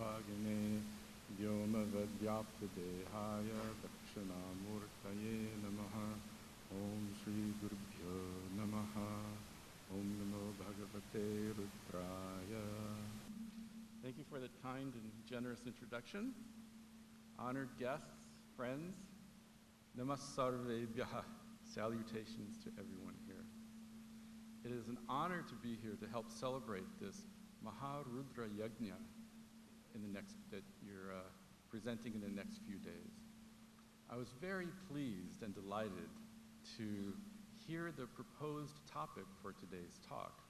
Bhagine Vyoma Vadyapta Dehaya Dakshinamurtaye Namaha Om Shri Gurubhyo Namaha Om Namo Bhagavate Rudraya. Thank you for the kind and generous introduction. Honored guests, friends, Namasarvebhyaha, salutations to everyone here. It is an honor to be here to help celebrate this Maharudra Yajna that you're presenting in the next few days. I was very pleased and delighted to hear the proposed topic for today's talk.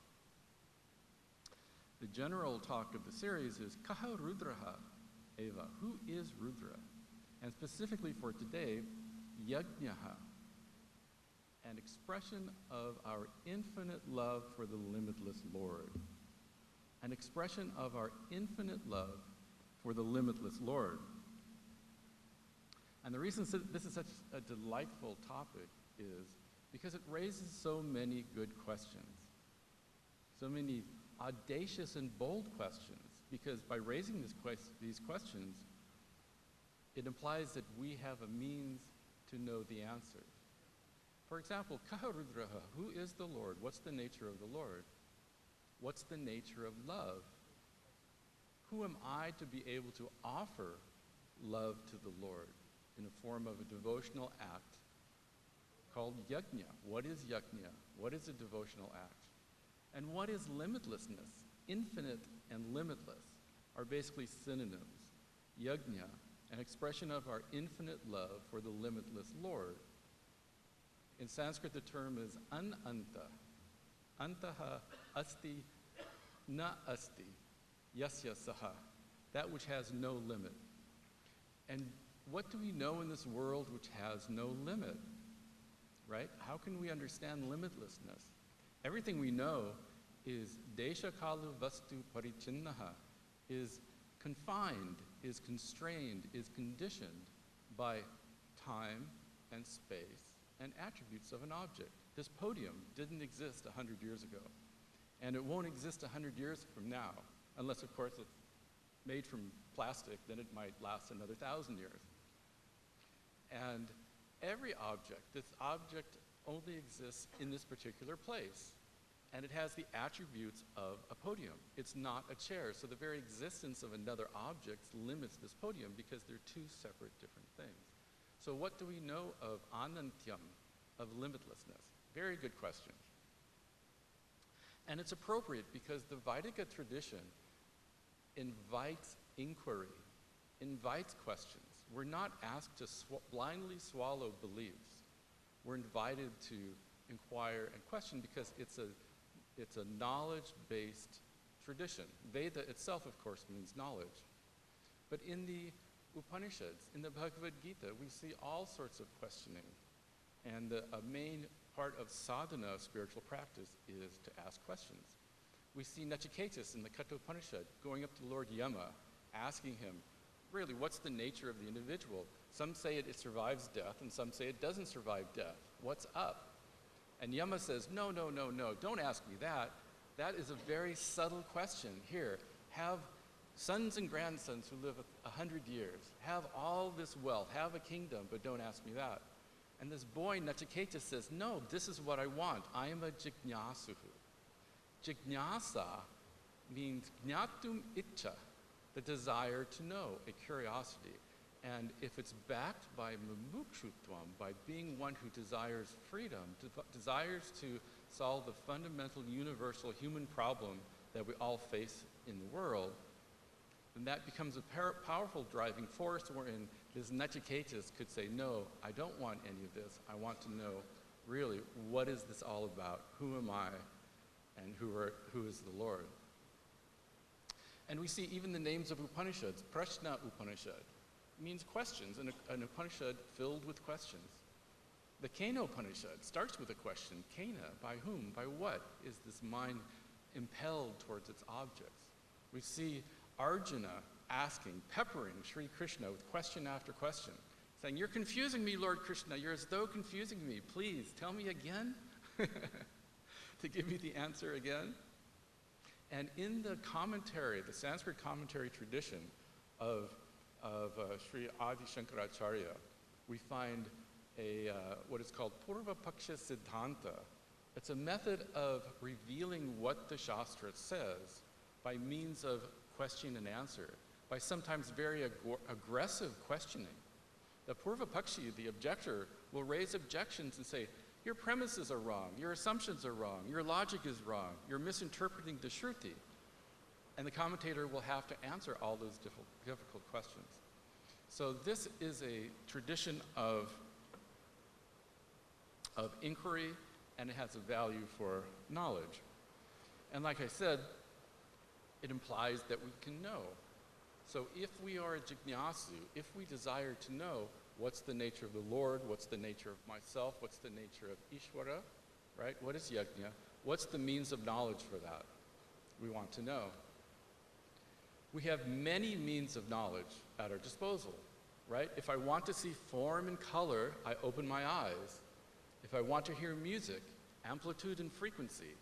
The general talk of the series is Kaha Rudraha Eva, who is Rudra? And specifically for today, Yajnaha, an expression of our infinite love for the limitless Lord. An expression of our infinite love for the limitless Lord. And the reason this is such a delightful topic is because it raises so many good questions. So many audacious and bold questions, because by raising these questions, it implies that we have a means to know the answer. For example, Kaha Rudraha, who is the Lord? What's the nature of the Lord? What's the nature of love? Who am I to be able to offer love to the Lord in the form of a devotional act called yajna? What is yajna? What is a devotional act? And what is limitlessness? Infinite and limitless are basically synonyms. Yajna, an expression of our infinite love for the limitless Lord. In Sanskrit, the term is ananta. Antaha asti na asti. Yasya saha, that which has no limit. And what do we know in this world which has no limit? Right? How can we understand limitlessness? Everything we know is desha kalu vastu parichinnaha, is confined, is constrained, is conditioned by time and space and attributes of an object. This podium didn't exist 100 years ago, and it won't exist 100 years from now, unless, of course, it's made from plastic, then it might last another 1,000 years. And every object, this object only exists in this particular place, and it has the attributes of a podium. It's not a chair, so the very existence of another object limits this podium because they're two separate different things. So what do we know of anantyam, of limitlessness? Very good question. And it's appropriate because the Vaidika tradition invites inquiry, invites questions. We're not asked to blindly swallow beliefs. We're invited to inquire and question because it's a knowledge-based tradition. Veda itself, of course, means knowledge. But in the Upanishads, in the Bhagavad Gita, we see all sorts of questioning. And a main part of sadhana, of spiritual practice, is to ask questions. We see Nachiketas in the Kathopanishad going up to Lord Yama, asking him, really, what's the nature of the individual? Some say it survives death, and some say it doesn't survive death. What's up? And Yama says, no, don't ask me that. That is a very subtle question. Here, have sons and grandsons who live 100 years, have all this wealth, have a kingdom, but don't ask me that. And this boy, Nachiketa, says, no, this is what I want. I am a jignasuhu. Jignasa means gnatum icha, the desire to know, a curiosity. And if it's backed by mumukshutvam, by being one who desires freedom, desires to solve the fundamental universal human problem that we all face in the world, then that becomes a powerful driving force wherein this Nachiketas could say, no, I don't want any of this. I want to know, really, what is this all about? Who am I? And who is the Lord? And we see even the names of Upanishads. Prashna Upanishad means questions, an Upanishad filled with questions. The Kena Upanishad starts with a question. Kena, by whom, by what is this mind impelled towards its objects? We see Arjuna asking, peppering Sri Krishna with question after question, saying, you're confusing me, Lord Krishna. You're as though confusing me. Please, tell me again. To give me the answer again. And in the commentary, the Sanskrit commentary tradition, of Sri Adi Shankaracharya, we find what is called Purva Paksha Siddhanta. It's a method of revealing what the Shastra says by means of question and answer, by sometimes very aggressive questioning. The Purva Pakshi, the objector, will raise objections and say, your premises are wrong, your assumptions are wrong, your logic is wrong, you're misinterpreting the Shruti. And the commentator will have to answer all those difficult questions. So this is a tradition of inquiry, and it has a value for knowledge. And like I said, it implies that we can know. So if we are a jignasu, if we desire to know what's the nature of the Lord, what's the nature of myself, what's the nature of Ishvara, right? What is yajna? What's the means of knowledge for that? We want to know. We have many means of knowledge at our disposal, right? If I want to see form and color, I open my eyes. If I want to hear music, amplitude and frequency,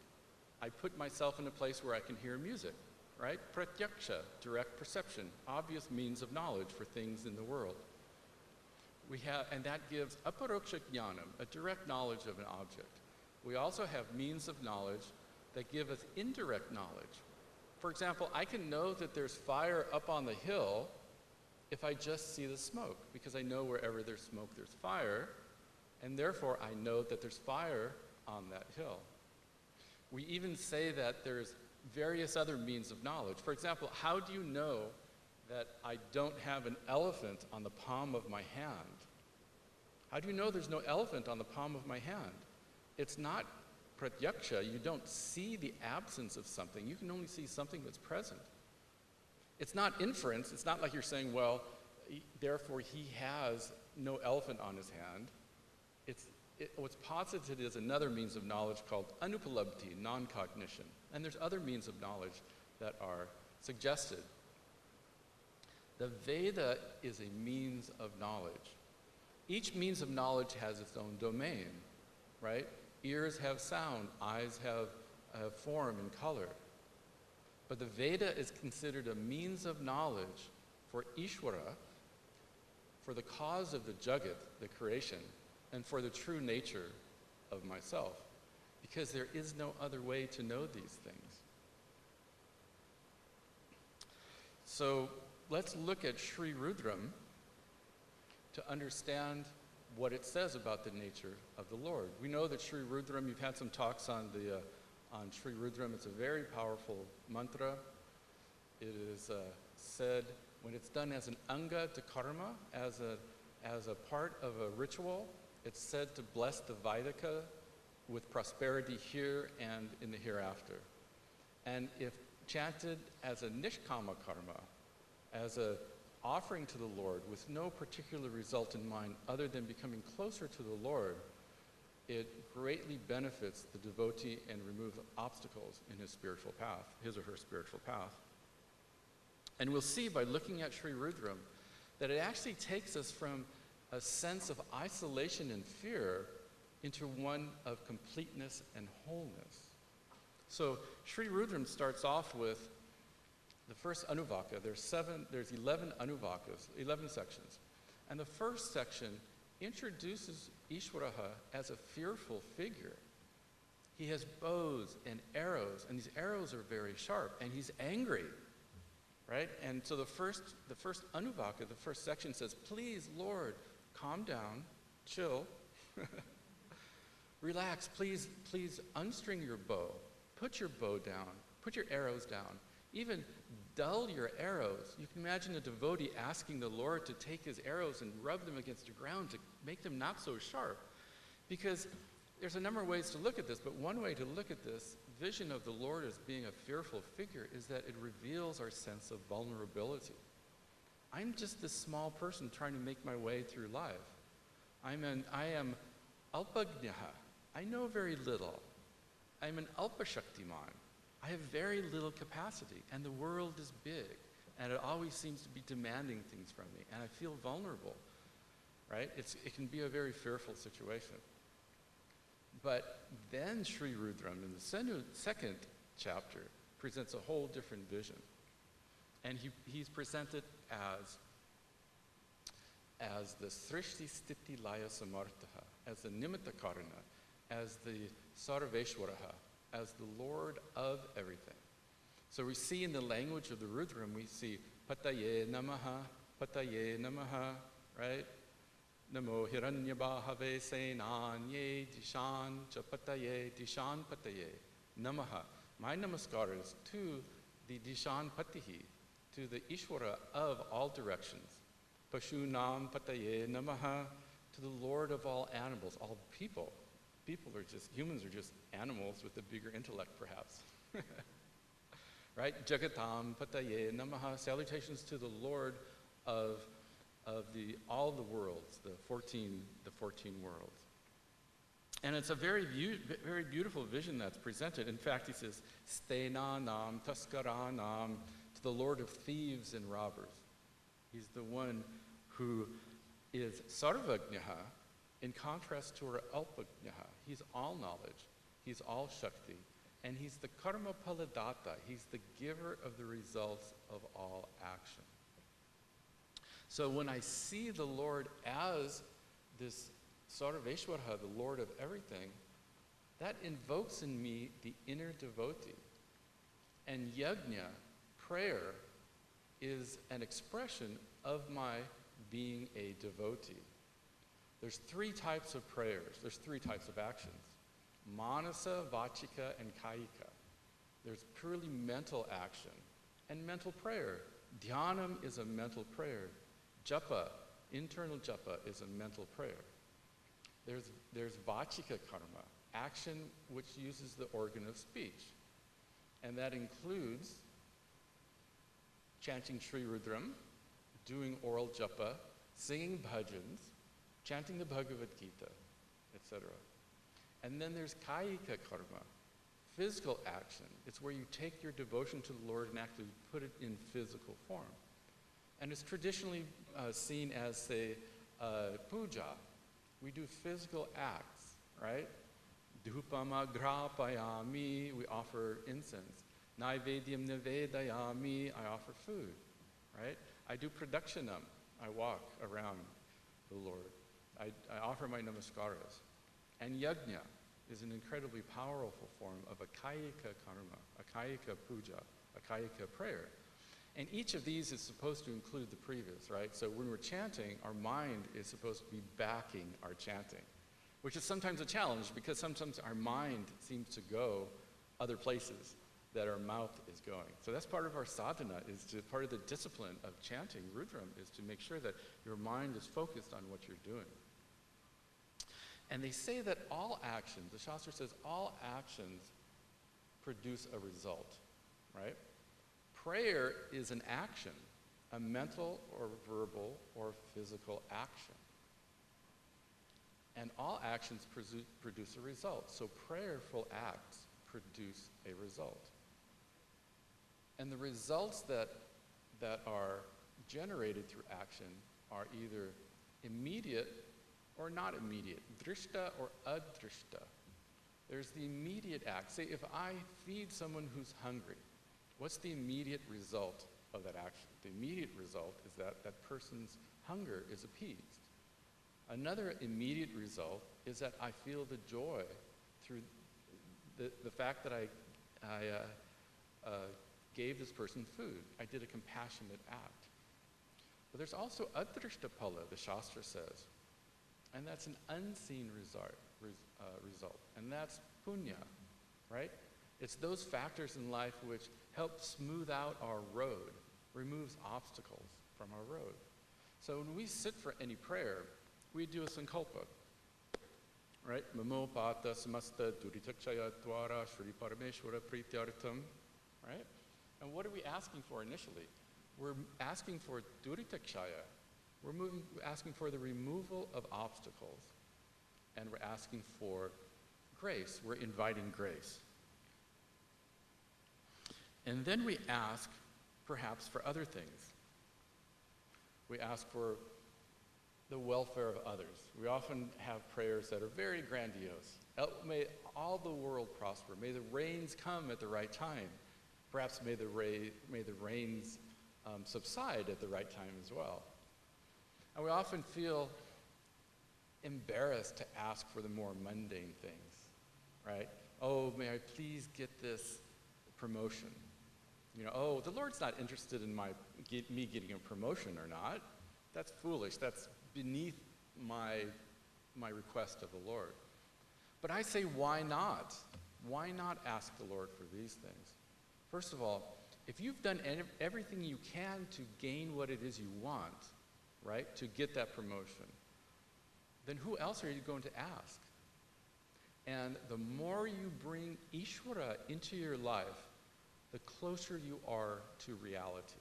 I put myself in a place where I can hear music, right? Pratyaksha, direct perception, obvious means of knowledge for things in the world. And that gives aparoksha jnanam, a direct knowledge of an object. We also have means of knowledge that give us indirect knowledge. For example, I can know that there's fire up on the hill if I just see the smoke, because I know wherever there's smoke, there's fire, and therefore I know that there's fire on that hill. We even say that there's various other means of knowledge. For example, how do you know that I don't have an elephant on the palm of my hand? How do you know there's no elephant on the palm of my hand? It's not pratyaksha. You don't see the absence of something. You can only see something that's present. It's not inference. It's not like you're saying, well, therefore he has no elephant on his hand. What's posited is another means of knowledge called anupalabdhi, non-cognition. And there's other means of knowledge that are suggested. The Veda is a means of knowledge. Each means of knowledge has its own domain, right? Ears have sound, eyes have form and color. But the Veda is considered a means of knowledge for Ishvara, for the cause of the Jagat, the creation, and for the true nature of myself, because there is no other way to know these things. So let's look at Sri Rudram to understand what it says about the nature of the Lord. We know that Sri Rudram, you've had some talks on Sri Rudram. It's a very powerful mantra. It is said when it's done as an anga to karma, as a part of a ritual. It's said to bless the Vaidika with prosperity here and in the hereafter. And if chanted as a nishkama karma, as an offering to the Lord with no particular result in mind other than becoming closer to the Lord, it greatly benefits the devotee and removes obstacles in his spiritual path, his or her spiritual path. And we'll see by looking at Sri Rudram that it actually takes us from a sense of isolation and fear into one of completeness and wholeness. So Sri Rudram starts off with the first anuvaka. There's 11 anuvakas, 11 sections. And the first section introduces Ishvaraha as a fearful figure. He has bows and arrows, and these arrows are very sharp, and he's angry, right? And so the first anuvaka, the first section says, please, Lord, calm down, chill, relax, please unstring your bow, put your bow down, put your arrows down, even dull your arrows. You can imagine a devotee asking the Lord to take his arrows and rub them against the ground to make them not so sharp. Because there's a number of ways to look at this, but one way to look at this vision of the Lord as being a fearful figure is that it reveals our sense of vulnerability. I'm just this small person trying to make my way through life. I am alpagnaha. I know very little. I'm an alpashaktiman. I have very little capacity, and the world is big, and it always seems to be demanding things from me, and I feel vulnerable, right? It can be a very fearful situation. But then Sri Rudram, in the second chapter, presents a whole different vision. And he's presented as the Srishti Stiti Laya Samartha, as the Nimitta Karana, as the Sarveshwaraha, as the Lord of everything. So we see in the language of the Rudram, we see Pataye Namaha, right? Namo Hiranyabhave Senanye Dishan Chapataye Dishan Pataye Namaha. My namaskar is to the Dishan Patihi, to the Ishwara of all directions. Pashunam Pataye Namaha, to the Lord of all animals, all people. Humans are just animals with a bigger intellect, perhaps. Right? Jagatam Pataye Namaha, salutations to the Lord of all the worlds, the 14 worlds. And it's a very beautiful vision that's presented. In fact, he says, Stenanam Taskaranam, to the Lord of thieves and robbers. He's the one who is Sarvagnaha, in contrast to our Alpagnaha. He's all knowledge, he's all Shakti, and he's the Karma Paladata. He's the giver of the results of all action. So when I see the Lord as this Sarveshwara, the Lord of everything, that invokes in me the inner devotee. And yajna, prayer, is an expression of my being a devotee. There's 3 types of prayers. There's 3 types of actions. Manasa, Vachika, and Kayika. There's purely mental action and mental prayer. Dhyanam is a mental prayer. Japa, internal japa, is a mental prayer. There's Vachika karma, action which uses the organ of speech. And that includes chanting Sri Rudram, doing oral japa, singing bhajans, chanting the Bhagavad Gita, etc. And then there's Kayika karma, physical action. It's where you take your devotion to the Lord and actually put it in physical form. And it's traditionally seen as, say, puja. We do physical acts, right? Dhupama grapayami, we offer incense. Naivedyam nivedayami, I offer food, right? I do pradakshinam, I walk around the Lord. I offer my namaskaras. And yajna is an incredibly powerful form of a kayika karma, a kayika puja, a kayika prayer. And each of these is supposed to include the previous, right? So when we're chanting, our mind is supposed to be backing our chanting, which is sometimes a challenge because sometimes our mind seems to go other places that our mouth is going. So that's part of our sadhana, part of the discipline of chanting Rudram is to make sure that your mind is focused on what you're doing. And they say that all actions, the Shastra says all actions produce a result, right? Prayer is an action, a mental or verbal or physical action. And all actions produce a result. So prayerful acts produce a result. And the results that are generated through action are either immediate or not immediate, drishta or adrishta. There's the immediate act. Say if I feed someone who's hungry, what's the immediate result of that action? The immediate result is that that person's hunger is appeased. Another immediate result is that I feel the joy through the fact that I gave this person food. I did a compassionate act. But there's also adrishtapala, the Shastra says, and that's an unseen result, and that's punya, right? It's those factors in life which help smooth out our road, removes obstacles from our road. So when we sit for any prayer, we do a sankalpa, right? Mamo pata samasta duritakshaya dwara Shri Parameshwara prityartham, right? And what are we asking for initially? We're asking for duritakshaya. We're asking for the removal of obstacles. And we're asking for grace. We're inviting grace. And then we ask, perhaps, for other things. We ask for the welfare of others. We often have prayers that are very grandiose. May all the world prosper. May the rains come at the right time. Perhaps may the rains subside at the right time as well. And we often feel embarrassed to ask for the more mundane things, right? Oh, may I please get this promotion? You know, oh, the Lord's not interested in me getting a promotion or not. That's foolish. That's beneath my request of the Lord. But I say, why not? Why not ask the Lord for these things? First of all, if you've done everything you can to gain what it is you want, right, to get that promotion, then who else are you going to ask? And the more you bring Ishvara into your life, the closer you are to reality.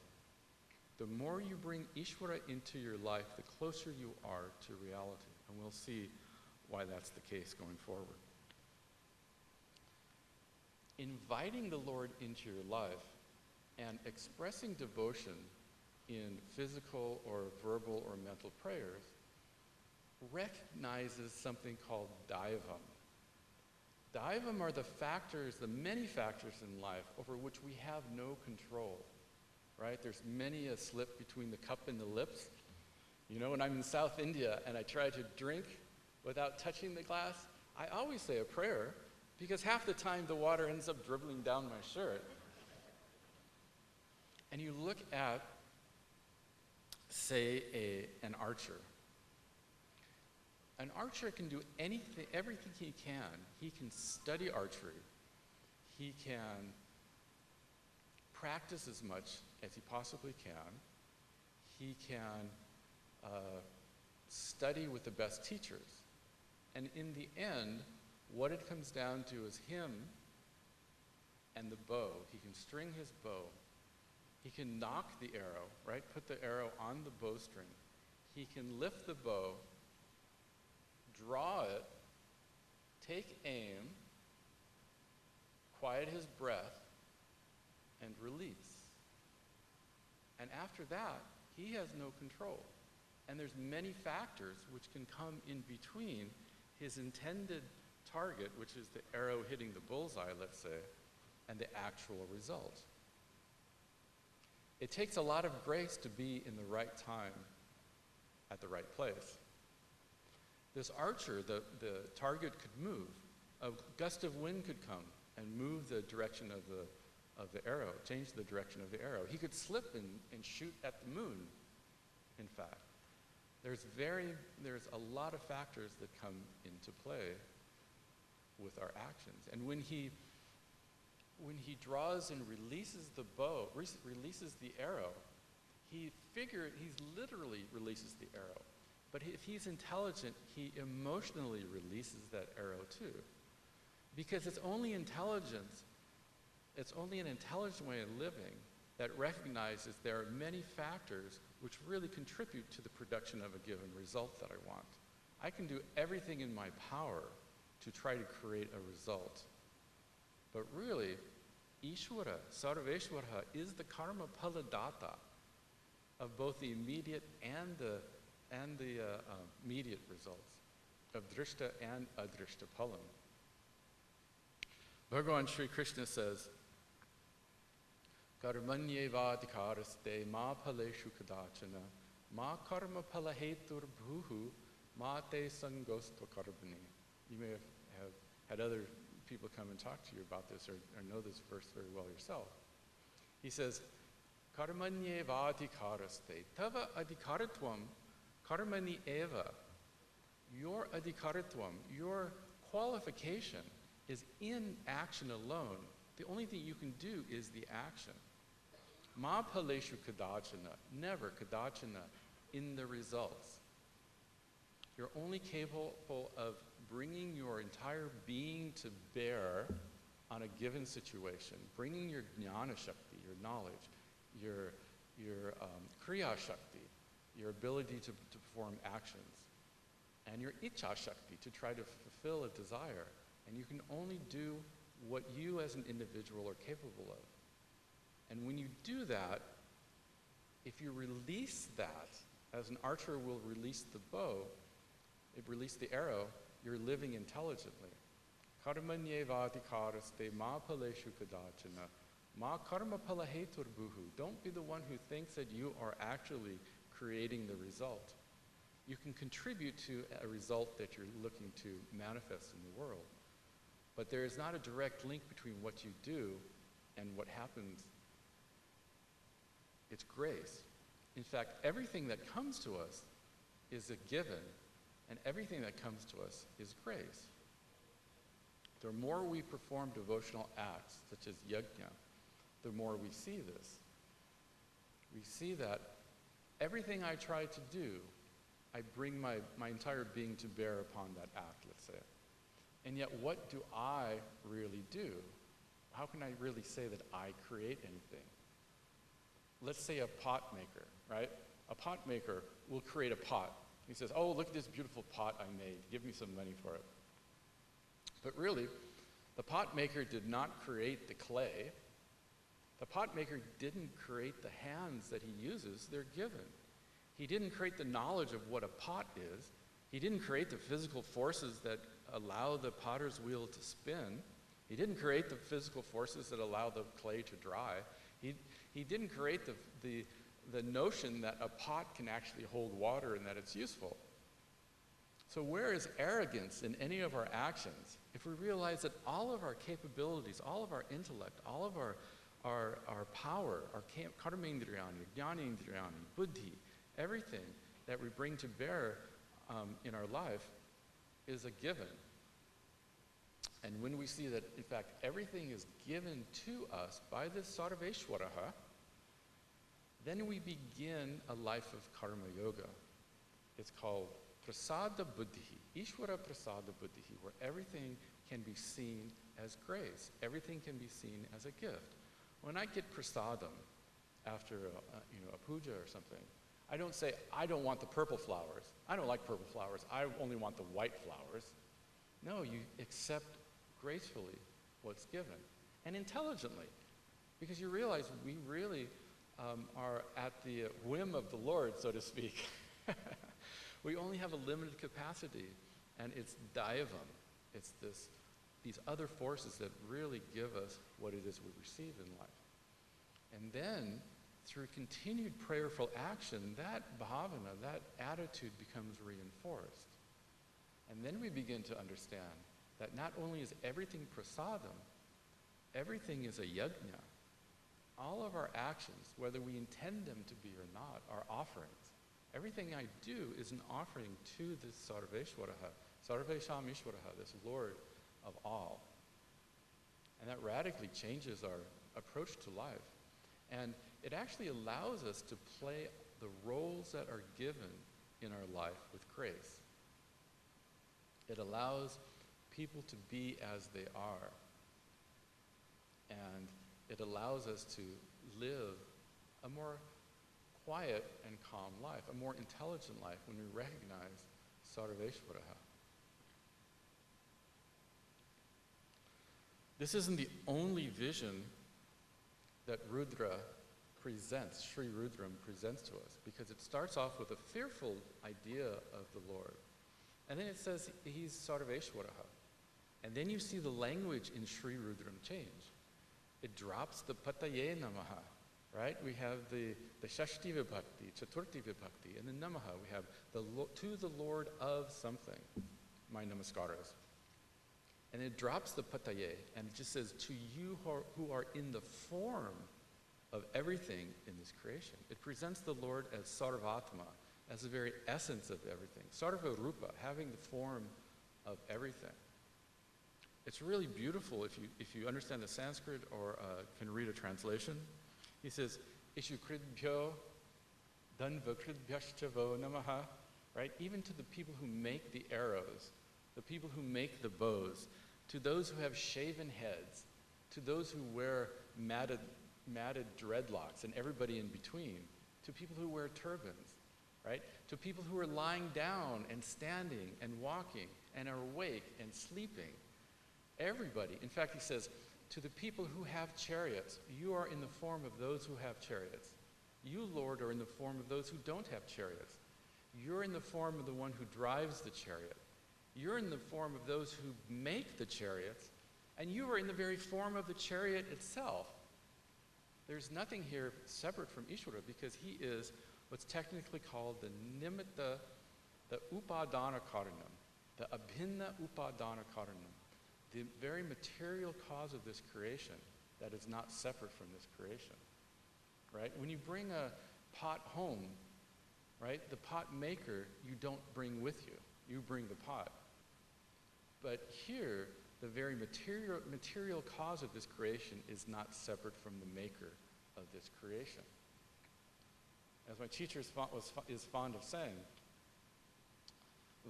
The more you bring Ishvara into your life, the closer you are to reality. And we'll see why that's the case going forward. Inviting the Lord into your life and expressing devotion in physical or verbal or mental prayers recognizes something called daivam. Daivam are the factors, the many factors in life over which we have no control, right? There's many a slip between the cup and the lips. You know, when I'm in South India and I try to drink without touching the glass, I always say a prayer because half the time the water ends up dribbling down my shirt. And you look at, say, an archer. An archer can do everything he can. He can study archery. He can practice as much as he possibly can. He can study with the best teachers. And in the end, what it comes down to is him and the bow. He can string his bow. He can knock the arrow, right? Put the arrow on the bowstring. He can lift the bow, draw it, take aim, quiet his breath, and release. And after that, he has no control. And there's many factors which can come in between his intended target, which is the arrow hitting the bullseye, let's say, and the actual result. It takes a lot of grace to be in the right time at the right place. This archer, the target could move. A gust of wind could come and move the direction of the arrow, change the direction of the arrow. He could slip and shoot at the moon, in fact. There's a lot of factors that come into play with our actions. And when he draws and releases the bow, releases the arrow, he literally releases the arrow. But if he's intelligent, he emotionally releases that arrow too. Because it's only an intelligent way of living that recognizes there are many factors which really contribute to the production of a given result that I want. I can do everything in my power to try to create a result. But really, Ishvara, Sarveshwara, is the karma phaladata of both the immediate and the immediate results, of drishta and adrishta phalam. Bhagavan Sri Krishna says, Karmanyevadhikaraste ma phaleshu kadachana ma karma phalahetur bhuhu ma te sangostva karmani. You may have had other people come and talk to you about this or know this verse very well yourself. He says, Karmanyevadhikaraste tava adhikaratvam karmani eva. Your adhikaratvam, your qualification is in action alone. The only thing you can do is the action. Ma phaleshu kadachana, never kadachana, in the results. You're only capable of bringing your entire being to bear on a given situation, bringing your jnana shakti, your knowledge, your kriya shakti, your ability to perform actions, and your ichha shakti, to try to fulfill a desire. And you can only do what you as an individual are capable of. And when you do that, if you release that, as an archer will release the bow, release the arrow, you're living intelligently. Karmanyevadhikaraste ma phaleshu kadachana Ma karma palahetur buhu. Don't be the one who thinks that you are actually creating the result. You can contribute to a result that you're looking to manifest in the world. But there is not a direct link between what you do and what happens. It's grace. In fact, everything that comes to us is a given, and everything that comes to us is grace. The more we perform devotional acts, such as yajna, the more we see this. We see that everything I try to do, I bring my entire being to bear upon that act, let's say. And yet, what do I really do? How can I really say that I create anything? Let's say a pot maker, right? A pot maker will create a pot. He says, oh, look at this beautiful pot I made. Give me some money for it. But really, the pot maker did not create the clay. The pot maker didn't create the hands that he uses. They're given. He didn't create the knowledge of what a pot is. He didn't create the physical forces that allow the potter's wheel to spin. He didn't create the physical forces that allow the clay to dry. He didn't create the notion that a pot can actually hold water and that it's useful. So where is arrogance in any of our actions if we realize that all of our capabilities, all of our intellect, all of our power, our karmendriyani, jnanendriyani, buddhi, everything that we bring to bear in our life is a given. And when we see that, in fact, everything is given to us by this Sarveshwaraha, then we begin a life of karma yoga. It's called prasada buddhi, Ishvara prasada buddhi, where everything can be seen as grace. Everything can be seen as a gift. When I get prasadam after a puja or something, I don't say, I don't want the purple flowers. I don't like purple flowers. I only want the white flowers. No, you accept gracefully what's given and intelligently, because you realize we really are at the whim of the Lord, so to speak. We only have a limited capacity, and it's daivam. It's these other forces that really give us what it is we receive in life. And then, through continued prayerful action, that bhavana, that attitude becomes reinforced. And then we begin to understand that not only is everything prasadam, everything is a yajna. All of our actions, whether we intend them to be or not, are offerings. Everything I do is an offering to this Sarveshwaraha, Sarvesham Ishwaraha, this Lord of all. And that radically changes our approach to life. And it actually allows us to play the roles that are given in our life with grace. It allows people to be as they are. And it allows us to live a more quiet and calm life, a more intelligent life when we recognize Sarveshwaraha. This isn't the only vision that Rudra presents, Sri Rudram presents to us, because it starts off with a fearful idea of the Lord. And then it says he's Sarveshwaraha. And then you see the language in Sri Rudram change. It drops the Pataye Namaha, right? We have the Shashti Vibhakti, Chaturthi Vibhakti, and the Namaha. We have to the Lord of something, my namaskaras. And it drops the Pataye, and it just says, to you who are in the form of everything in this creation. It presents the Lord as Sarvatma, as the very essence of everything. Sarva Rupa, having the form of everything. It's really beautiful if you understand the Sanskrit or can read a translation. He says, Ishu kridbhyo danva kridbhyashchavo namaha, right? Even to the people who make the arrows, the people who make the bows, to those who have shaven heads, to those who wear matted dreadlocks and everybody in between, to people who wear turbans, right? To people who are lying down and standing and walking and are awake and sleeping. Everybody. In fact, he says, to the people who have chariots, you are in the form of those who have chariots. You, Lord, are in the form of those who don't have chariots. You're in the form of the one who drives the chariot. You're in the form of those who make the chariots, and you are in the very form of the chariot itself. There's nothing here separate from Ishvara because he is what's technically called the nimitta, the upadana karanam, the abhinna upadana karanam, the very material cause of this creation that is not separate from this creation, right? When you bring a pot home, right, the pot maker you don't bring with you. You bring the pot. But here, the very material cause of this creation is not separate from the maker of this creation. As my teacher is fond of saying,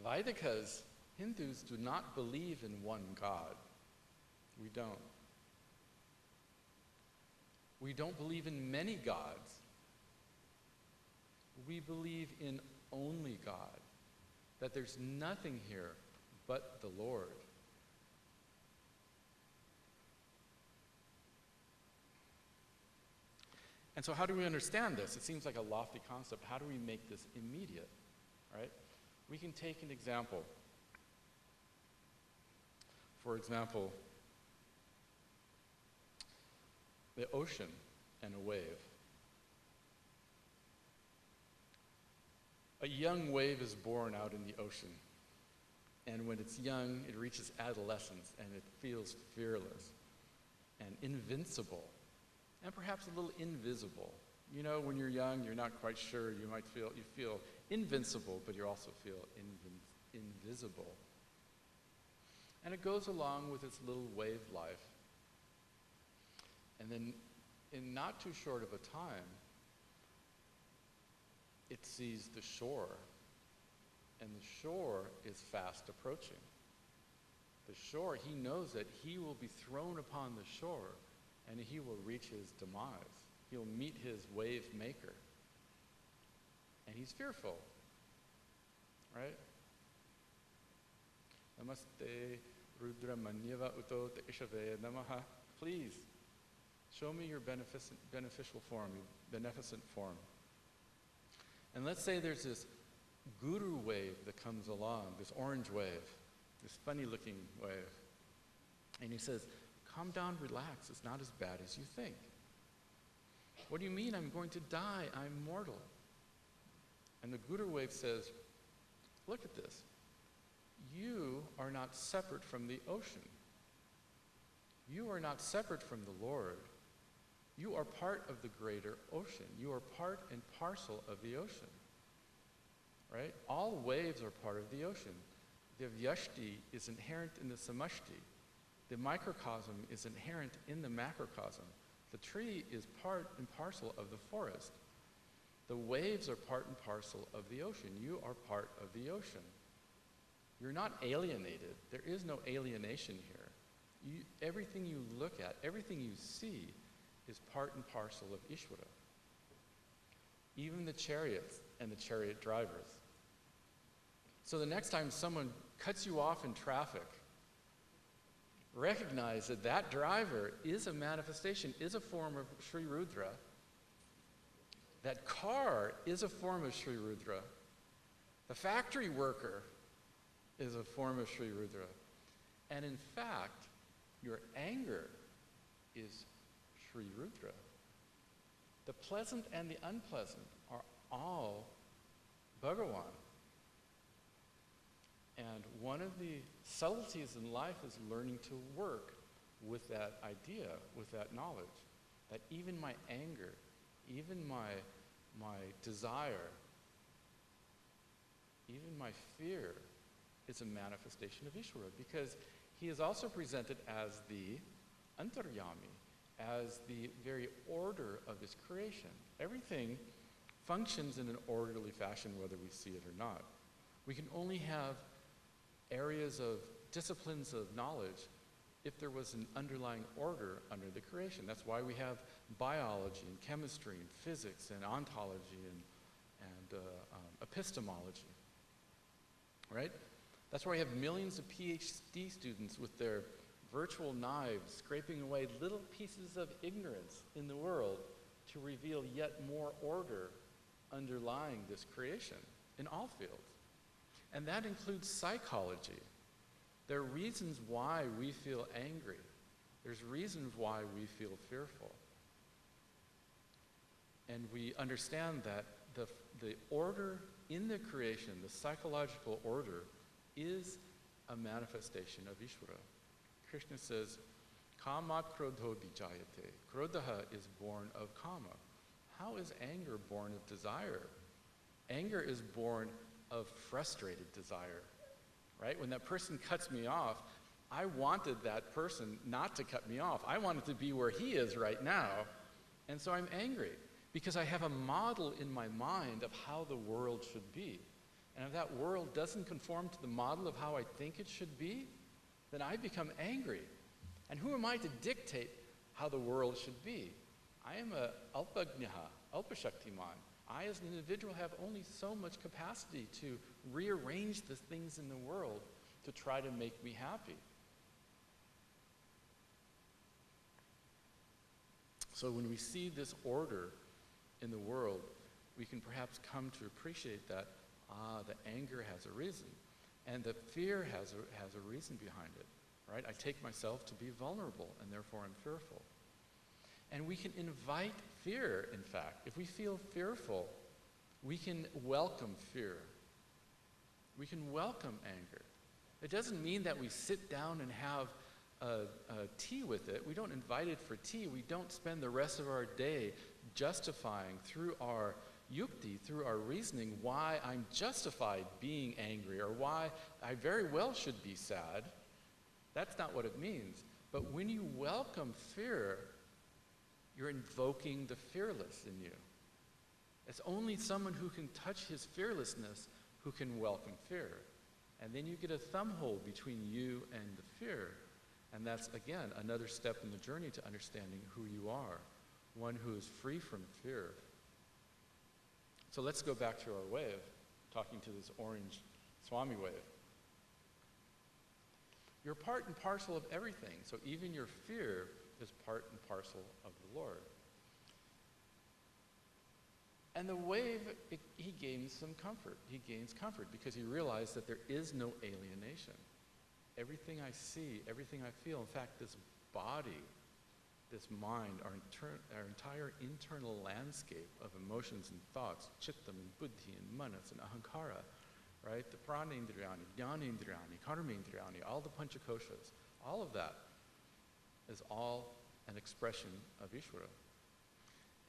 Vaidikas, Hindus do not believe in one God. We don't. We don't believe in many gods. We believe in only God, that there's nothing here but the Lord. And so how do we understand this? It seems like a lofty concept. How do we make this immediate, right? We can take an example. For example, the ocean and a wave. A young wave is born out in the ocean. And when it's young, it reaches adolescence and it feels fearless and invincible and perhaps a little invisible. You know, when you're young, you're not quite sure. You feel invincible, but you also feel invisible. And it goes along with its little wave life. And then in not too short of a time, it sees the shore, and the shore is fast approaching. The shore, he knows that he will be thrown upon the shore, and he will reach his demise. He'll meet his wave maker. And he's fearful, right? Namaste Rudra Manyava Uto Te Ishave Namaha. Please, show me your beneficial form, your beneficent form. And let's say there's this guru wave that comes along, this orange wave, this funny-looking wave. And he says, calm down, relax, it's not as bad as you think. What do you mean? I'm going to die, I'm mortal. And the guru wave says, look at this. You are not separate from the ocean. You are not separate from the Lord. You are part of the greater ocean. You are part and parcel of the ocean, right? All waves are part of the ocean. The vyashti is inherent in the samashti. The microcosm is inherent in the macrocosm. The tree is part and parcel of the forest. The waves are part and parcel of the ocean. You are part of the ocean. You're not alienated. There is no alienation here. Everything you look at, everything you see, is part and parcel of Ishvara. Even the chariots and the chariot drivers. So the next time someone cuts you off in traffic, recognize that that driver is a manifestation, is a form of Sri Rudra. That car is a form of Sri Rudra. The factory worker is a form of Sri Rudra. And in fact, your anger is Sri Rudra. The pleasant and the unpleasant are all Bhagawan. And one of the subtleties in life is learning to work with that idea, with that knowledge, that even my anger, even my desire, even my fear is a manifestation of Ishvara, because he is also presented as the Antaryami, as the very order of this creation. Everything functions in an orderly fashion whether we see it or not. We can only have areas of disciplines of knowledge if there was an underlying order under the creation. That's why we have biology and chemistry and physics and ontology and epistemology, right? That's why we have millions of PhD students with their virtual knives scraping away little pieces of ignorance in the world to reveal yet more order underlying this creation in all fields. And that includes psychology. There are reasons why we feel angry. There's reasons why we feel fearful. And we understand that the order in the creation, the psychological order, is a manifestation of Ishvara. Krishna says, Kama krodho bijayate. Krodha is born of kama. How is anger born of desire? Anger is born of frustrated desire, right? When that person cuts me off, I wanted that person not to cut me off. I wanted to be where he is right now, and so I'm angry because I have a model in my mind of how the world should be. And if that world doesn't conform to the model of how I think it should be, then I become angry. And who am I to dictate how the world should be? I am a alpagnaha, alpashaktiman. I, as an individual, have only so much capacity to rearrange the things in the world to try to make me happy. So when we see this order in the world, we can perhaps come to appreciate that, the anger has a reason, and the fear has a reason behind it, right? I take myself to be vulnerable, and therefore I'm fearful. And we can invite fear, in fact. If we feel fearful, we can welcome fear. We can welcome anger. It doesn't mean that we sit down and have tea with it. We don't invite it for tea. We don't spend the rest of our day justifying through our yukti, through our reasoning, why I'm justified being angry or why I very well should be sad. That's not what it means. But when you welcome fear, you're invoking the fearless in you. It's only someone who can touch his fearlessness who can welcome fear. And then you get a thumbhold between you and the fear. And that's, again, another step in the journey to understanding who you are, one who is free from fear. So let's go back to our wave, talking to this orange Swami wave. You're part and parcel of everything, so even your fear is part and parcel of the Lord. And the wave, he gains some comfort. He gains comfort because he realized that there is no alienation. Everything I see, everything I feel, in fact, this body, this mind, our entire internal landscape of emotions and thoughts, chittam and buddhi and manas and ahankara, right? The pranendriyani, jnanendriyani, karmendriyani, all the panchakoshas, all of that is all an expression of Ishvara.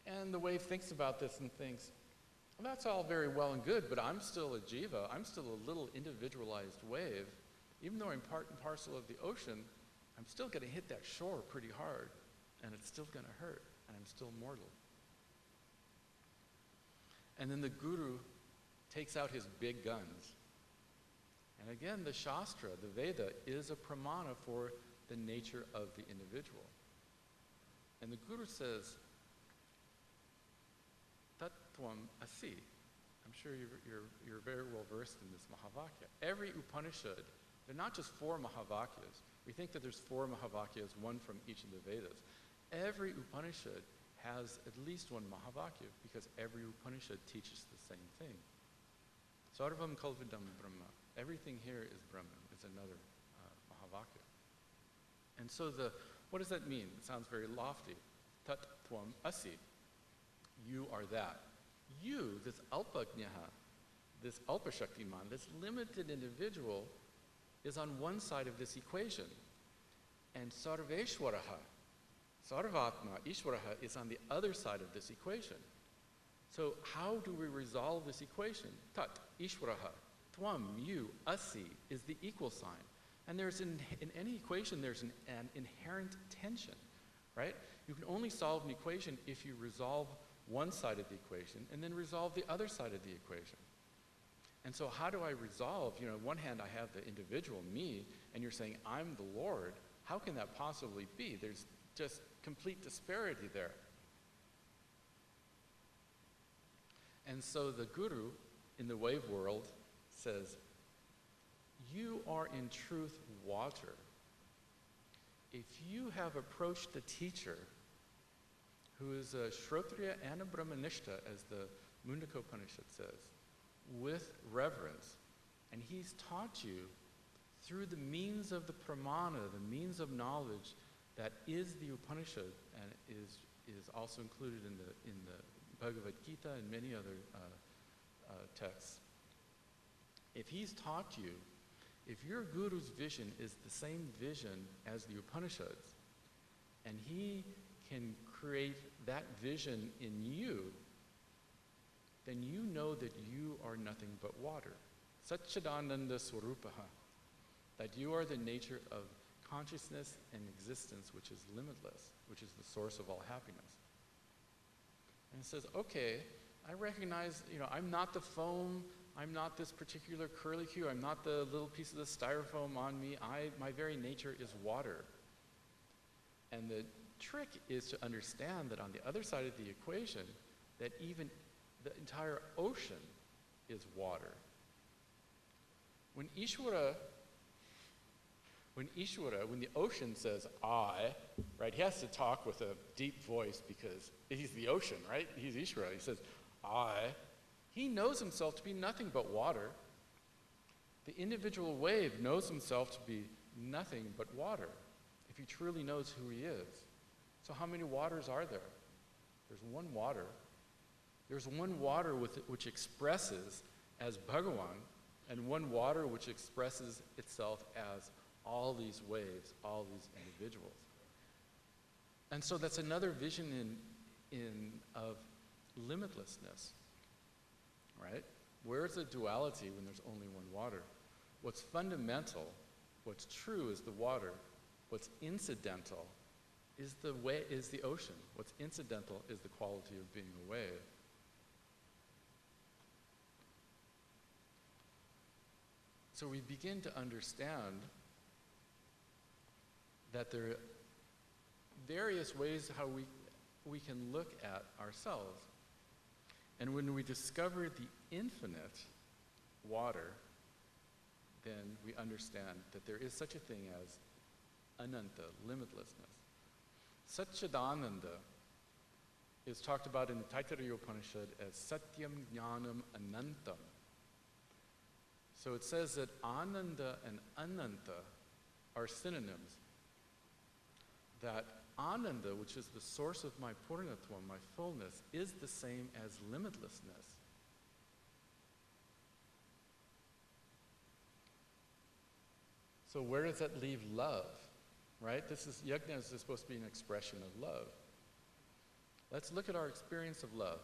And the wave thinks about this and thinks, well, that's all very well and good, but I'm still a jiva, I'm still a little individualized wave. Even though I'm part and parcel of the ocean, I'm still going to hit that shore pretty hard, and it's still going to hurt, and I'm still mortal. And then the guru takes out his big guns. And again, the Shastra, the Veda, is a pramana for the nature of the individual. And the guru says, Tattvam asi. I'm sure you're very well versed in this Mahavakya. Every Upanishad, they're not just 4 Mahavakyas. We think that there's 4 Mahavakyas, one from each of the Vedas. Every Upanishad has at least one Mahavakya because every Upanishad teaches the same thing. Sarvam Kalvidam Brahma. Everything here is Brahman. It's another Mahavakya. And so what does that mean? It sounds very lofty. Tat Tvam Asi. You are that. You, this Alpagnaha, this Alpashaktiman, this limited individual, is on one side of this equation. And Sarveshwaraha, Sarvatma, Ishwaraha, is on the other side of this equation. So how do we resolve this equation? Tat, Ishwaraha, Tvam, you, Asi, is the equal sign. And there's in any equation, there's an inherent tension, right? You can only solve an equation if you resolve one side of the equation and then resolve the other side of the equation. And so how do I resolve? On one hand, I have the individual, me, and you're saying, I'm the Lord. How can that possibly be? There's just complete disparity there. And so the guru in the wave world says, you are in truth water. If you have approached the teacher, who is a Shrotriya and a Brahmanishta, as the Mundaka Upanishad says, with reverence, and he's taught you through the means of the pramana, the means of knowledge that is the Upanishad and is also included in the Bhagavad Gita and many other texts. If he's taught you, if your guru's vision is the same vision as the Upanishads, and he can create that vision in you, then you know that you are nothing but water. Satchidananda Swarupaha, that you are the nature of consciousness and existence which is limitless, which is the source of all happiness. And it says, okay, I recognize, I'm not the foam, I'm not this particular curlicue, I'm not the little piece of the styrofoam on me, my very nature is water. And the trick is to understand that on the other side of the equation, that even the entire ocean is water. When the ocean says I, right, he has to talk with a deep voice because he's the ocean, right? He's Ishvara. He says, I. He knows himself to be nothing but water. The individual wave knows himself to be nothing but water, if he truly knows who he is. So how many waters are there? There's one water. There's one water which expresses as Bhagavan, and one water which expresses itself as all these waves, all these individuals. And so that's another vision of limitlessness, right? Where's the duality when there's only one water? What's fundamental, what's true is the water. What's incidental is the ocean. What's incidental is the quality of being a wave. So we begin to understand that there are various ways how we can look at ourselves. And when we discover the infinite water, then we understand that there is such a thing as ananta, limitlessness. Satchidananda is talked about in the Taittiriya Upanishad as Satyam Jnanam Anantam. So it says that Ananda and Ananta are synonyms. That Ananda, which is the source of my Purnatvam, my fullness, is the same as limitlessness. So where does that leave love? Right? Yajna is supposed to be an expression of love. Let's look at our experience of love.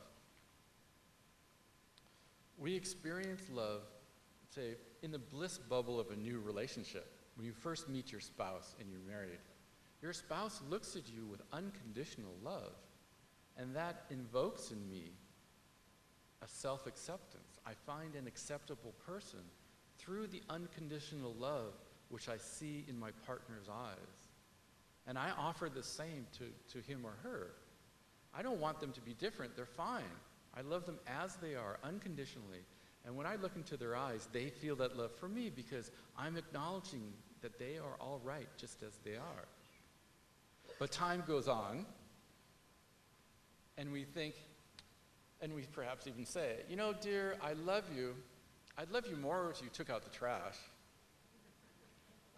We experience love, say, in the bliss bubble of a new relationship. When you first meet your spouse and you're married, your spouse looks at you with unconditional love, and that invokes in me a self-acceptance. I find an acceptable person through the unconditional love which I see in my partner's eyes. And I offer the same to him or her. I don't want them to be different. They're fine. I love them as they are, unconditionally. And when I look into their eyes, they feel that love for me because I'm acknowledging that they are all right just as they are. But time goes on, and we think, and we perhaps even say, dear, I love you. I'd love you more if you took out the trash.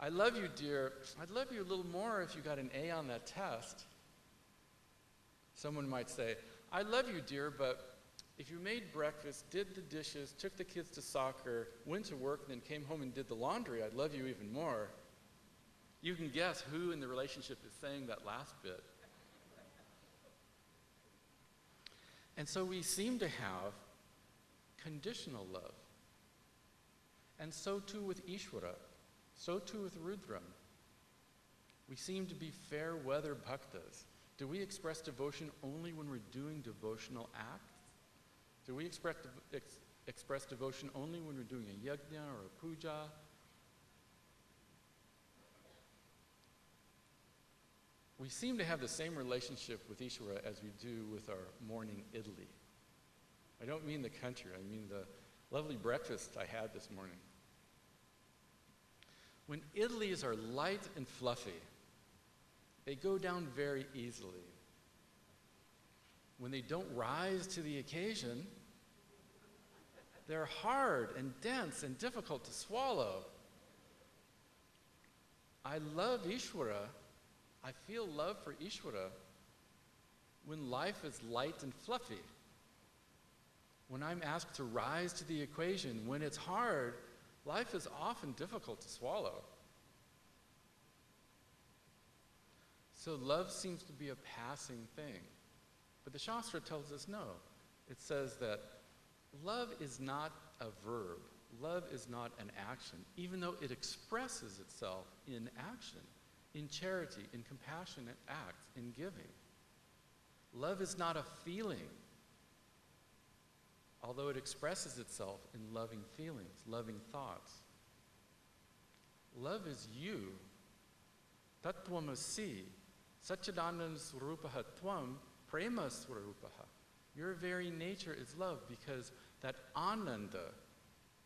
I love you, dear. I'd love you a little more if you got an A on that test. Someone might say, I love you, dear, but if you made breakfast, did the dishes, took the kids to soccer, went to work, and then came home and did the laundry, I'd love you even more. You can guess who in the relationship is saying that last bit. And so we seem to have conditional love. And so too with Ishvara. So too with Rudram. We seem to be fair weather bhaktas. Do we express devotion only when we're doing devotional acts? Do we express devotion only when we're doing a yajna or a puja? We seem to have the same relationship with Ishvara as we do with our morning idli. I don't mean the country, I mean the lovely breakfast I had this morning. When idlis are light and fluffy, they go down very easily. When they don't rise to the occasion, they're hard and dense and difficult to swallow. I love Ishvara. I feel love for Ishvara when life is light and fluffy. when I'm asked to rise to the equation, when it's hard, life is often difficult to swallow. So love seems to be a passing thing. But the Shastra tells us no. It says that love is not a verb. Love is not an action, even though it expresses itself in action, in charity, in compassionate acts, in giving. Love is not a feeling, although it expresses itself in loving feelings, loving thoughts. Love is you. Tattvamasi, Satchidananda Swarupaha Tvam, Prema Swarupaha. Your very nature is love, because that ananda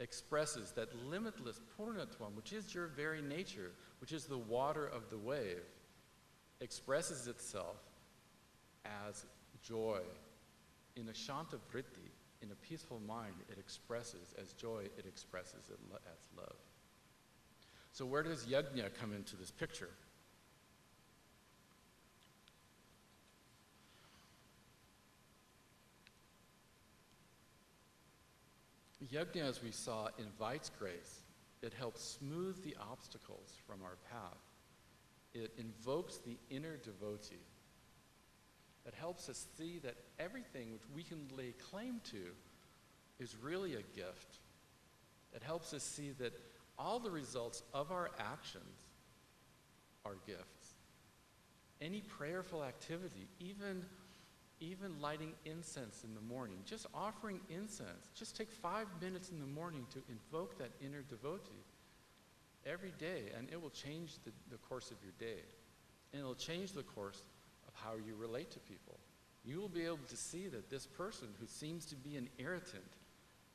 expresses that limitless purnatvam, which is your very nature, which is the water of the wave, expresses itself as joy. In a shanta vritti, in a peaceful mind, it expresses as joy, it expresses it as love. So where does yajna come into this picture? Yajna, as we saw, invites grace. It helps smooth the obstacles from our path. It invokes the inner devotee. It helps us see that everything which we can lay claim to is really a gift. It helps us see that all the results of our actions are gifts. Any prayerful activity, even lighting incense in the morning, just offering incense, just take 5 minutes in the morning to invoke that inner devotee every day, and it will change the course of your day. And it'll change the course of how you relate to people. You will be able to see that this person who seems to be an irritant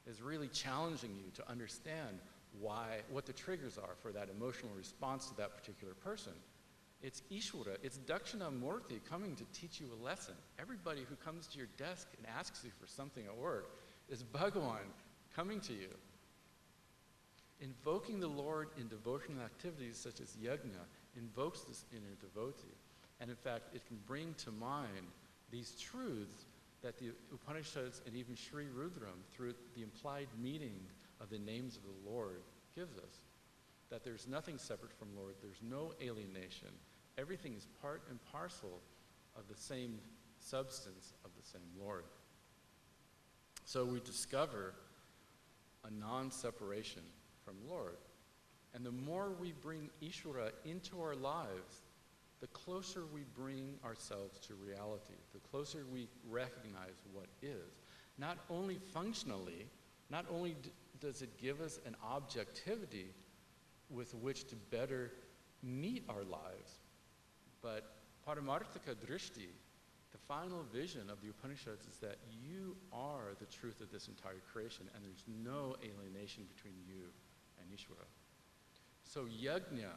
is really challenging you to understand what the triggers are for that emotional response to that particular person. It's Ishvara, it's Dakshinamurti coming to teach you a lesson. Everybody who comes to your desk and asks you for something at work is Bhagavan coming to you. Invoking the Lord in devotional activities such as yajna invokes this inner devotee. And in fact, it can bring to mind these truths that the Upanishads and even Sri Rudram, through the implied meaning of the names of the Lord, gives us. That there's nothing separate from Lord, there's no alienation. Everything is part and parcel of the same substance of the same Lord. So we discover a non-separation from Lord. And the more we bring Ishvara into our lives, the closer we bring ourselves to reality, the closer we recognize what is. Not only functionally, not only does it give us an objectivity with which to better meet our lives, but Paramarthika Drishti, the final vision of the Upanishads, is that you are the truth of this entire creation, and there's no alienation between you and Ishvara. So yajna,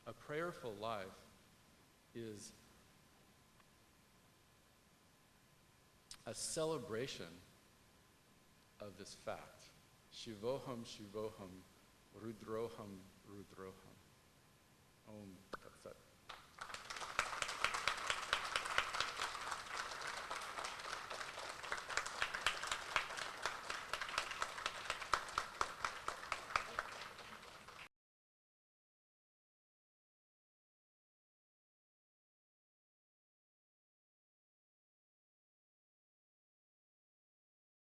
a prayerful life, is a celebration of this fact. Shivoham, Shivoham, Rudroham, Rudroham. Om.